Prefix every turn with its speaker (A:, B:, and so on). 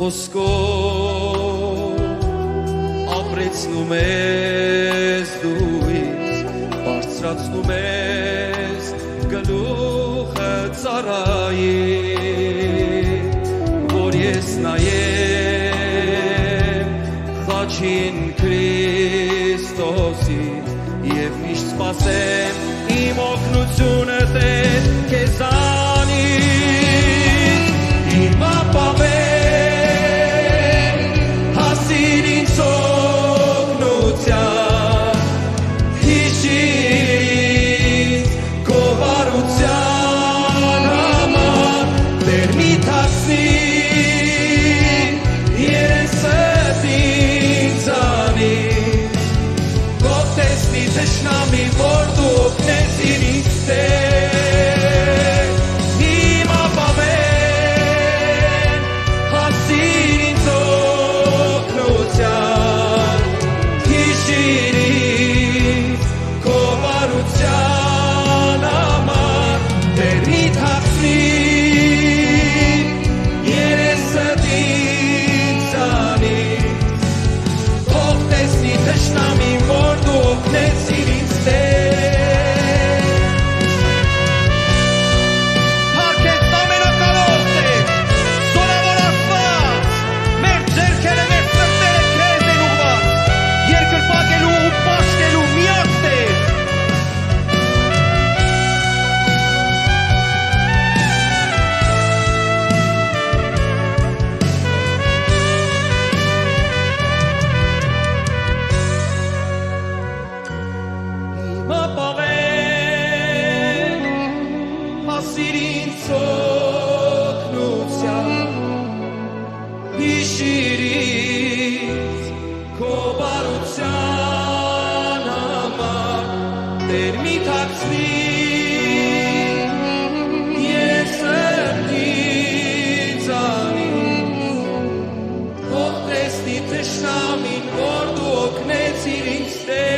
A: խոսքով ապրեցնում ես դու ինձ, բարձրացնում ես գլուխը ծառայի, որ ես նայեմ խաչին Քրիստոսին և միշտ սպասեմ իմ օգնությունը Տեր քեզանից, իմ ապավեն հասիր ինձ օգնության, հիշիր քո բարության համար, Տեր մի թաքցնի երեսդ ինձանից, թող տեսնի թշնամին, որ դու օգնեցիր ինձ Տեր, իմ ապավեն հասիր ինձ օգնության, հիշիր ինձ քո բարության համար, Տեր մի թաքցնի երեսդ ինձանից, թող տեսնի թշնամին, որ դու օգնեցիր ինձ Տեր։ Հարգեց ամենակարող Տեր, զորավոր Աստված, մեր ձեռքերը, մեր սրտերը քեզ են ուղղված, երկրպագելու ու պաշտելու միակ Տեր։ Իմ ապավեն հասիր ինձ օգնության, հիշիր ինձ քո բարության համար, Տեր մի թաքցնի երեսդ ինձանից, թող տեսնի թշնամին, որ դու օգնեցիր ինձ Տեր,